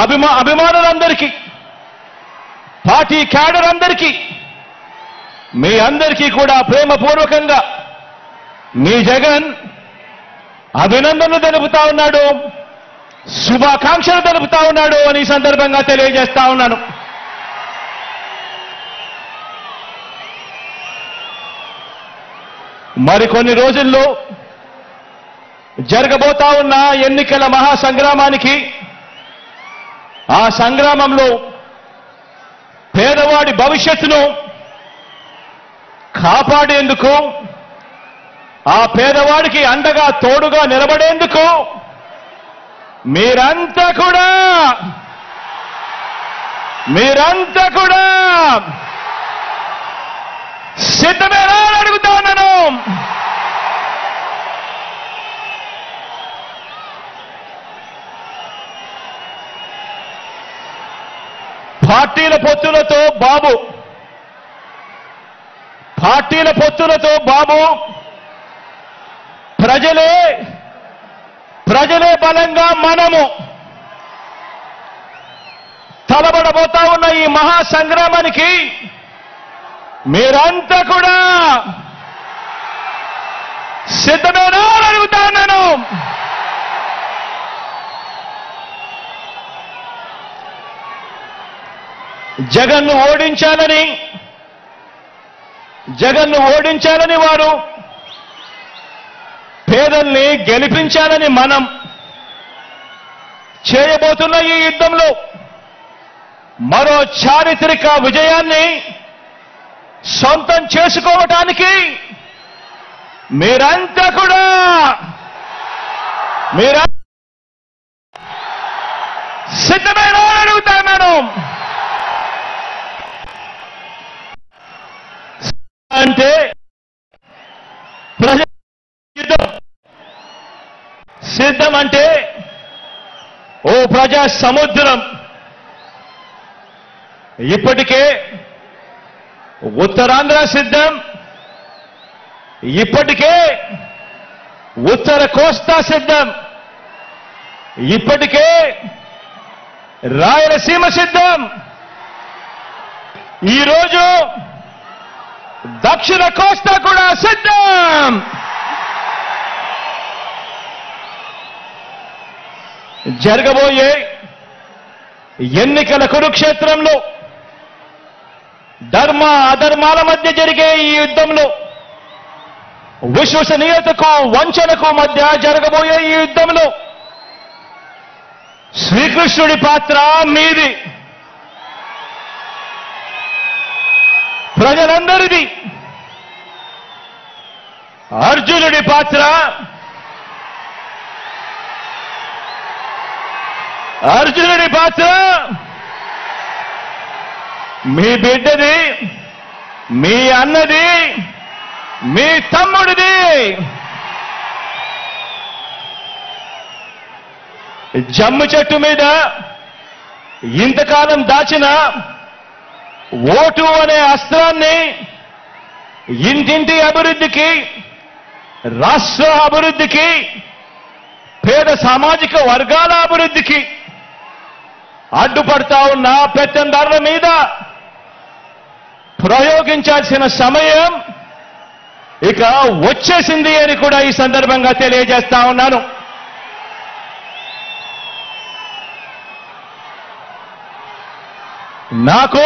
అభిమానులందరికీ, party cadre అందరికీ, మీ అందరికీ కూడా ప్రేమపూర్వకంగా మీ జగన్ అభినందనలు తెలుపుతా ఉన్నాడు, శుభాకాంక్షలు తెలుపుతా ఉన్నాడు అని ఈ సందర్భంగా తెలియజేస్తా ఉన్నాను. మరికొన్ని రోజుల్లో జరగబోతా ఉన్న ఎన్నికల మహాసంగ్రామానికి, ఆ సంగ్రామంలో పేదవాడి భవిష్యత్తును కాపాడేందుకు, ఆ పేదవాడికి అండగా తోడుగా నిలబడేందుకు మీరంతా కూడా సిద్ధమేనా అని అడుగుతా ఉన్నాను. పార్టీల పొత్తులతో బాబు ప్రజలే బలంగా మనము తలబడబోతా ఉన్న ఈ మహాసంగ్రామానికి మీరంతా కూడా సిద్ధమేనా అని అడుగుతా ఉన్నాను. జగన్ను ఓడించాలని వారు, పేదల్ని గెలిపించాలని మనం చేయబోతున్న ఈ యుద్ధంలో మరో చారిత్రక విజయాన్ని సొంతం చేసుకోవటానికి మీరంతా కూడా సిద్ధమేనా అని అడుగుతున్నాను. అంటే సిద్ధం అంటే ఓ ప్రజా సముద్రం. ఇప్పటికే ఉత్తరాంధ్ర సిద్ధం, ఇప్పటికే ఉత్తర కోస్తా సిద్ధం, ఇప్పటికే రాయలసీమ సిద్ధం, ఈరోజు దక్షిణ కోస్తా కూడా సిద్ధం. జరగబోయే ఎన్నికల కురుక్షేత్రంలో ధర్మ అధర్మాల మధ్య జరిగే ఈ యుద్ధంలో, విశ్వసనీయతకు వంచనకు మధ్య జరగబోయే ఈ యుద్ధంలో శ్రీకృష్ణుడి పాత్ర మీది, ప్రజలందరిది. అర్జునుడి పాత్ర మీ బిడ్డది, మీ అన్నది, మీ తమ్ముడిది. జమ్ము చెట్టు మీద ఇంతకాలం దాచిన ఓటు అనే అస్త్రాన్ని ఇంటింటి అభివృద్ధికి, రాష్ట్ర అభివృద్ధికి, పేద సామాజిక వర్గాల అభివృద్ధికి అడ్డుపడతా ఉన్న పెత్తందారుల మీద ప్రయోగించాల్సిన సమయం ఇక వచ్చేసింది అని కూడా ఈ సందర్భంగా తెలియజేస్తా ఉన్నాను. నాకు,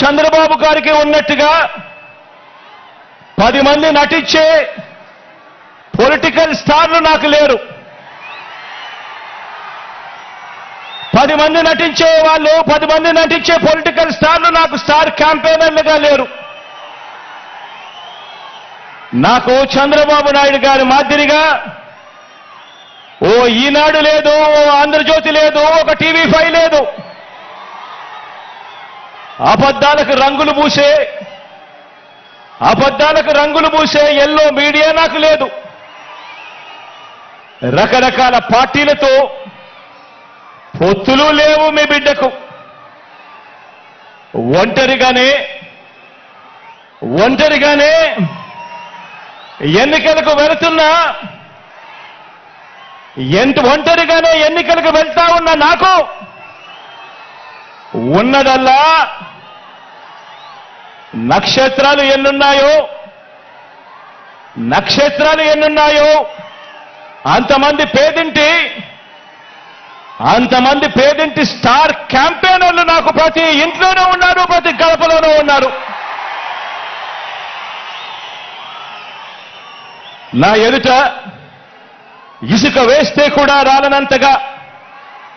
చంద్రబాబు గారికి ఉన్నట్టుగా 10 మంది నటించే పొలిటికల్ స్టార్లు నాకు లేరు. 10 మంది నటించే వాళ్ళు, 10 మంది నటించే పొలిటికల్ స్టార్లు నాకు స్టార్ క్యాంపెయినర్లుగా లేరు. నాకు చంద్రబాబు నాయుడు గారి మాదిరిగా ఓ ఈనాడు లేదు, ఓ ఆంధ్రజ్యోతి లేదు, ఒక టీవీ5 లేదు. అబద్ధాలకు రంగులు పూసే ఎల్లో మీడియా నాకు లేదు. రకరకాల పార్టీలతో పొత్తులు లేవు మీ బిడ్డకు. ఒంటరిగానే ఎన్నికలకు వెళుతున్నా ఒంటరిగానే ఎన్నికలకు వెళ్తా ఉన్న నాకు ఉన్నదల్లా నక్షత్రాలు ఎన్నున్నాయో అంతమంది పేదింటి స్టార్ క్యాంపెయినర్లు నాకు ప్రతి ఇంట్లోనూ ఉన్నారు, ప్రతి గడపలోనూ ఉన్నారు. నా ఎదుట ఇసుక వేస్తే కూడా రాలనంతగా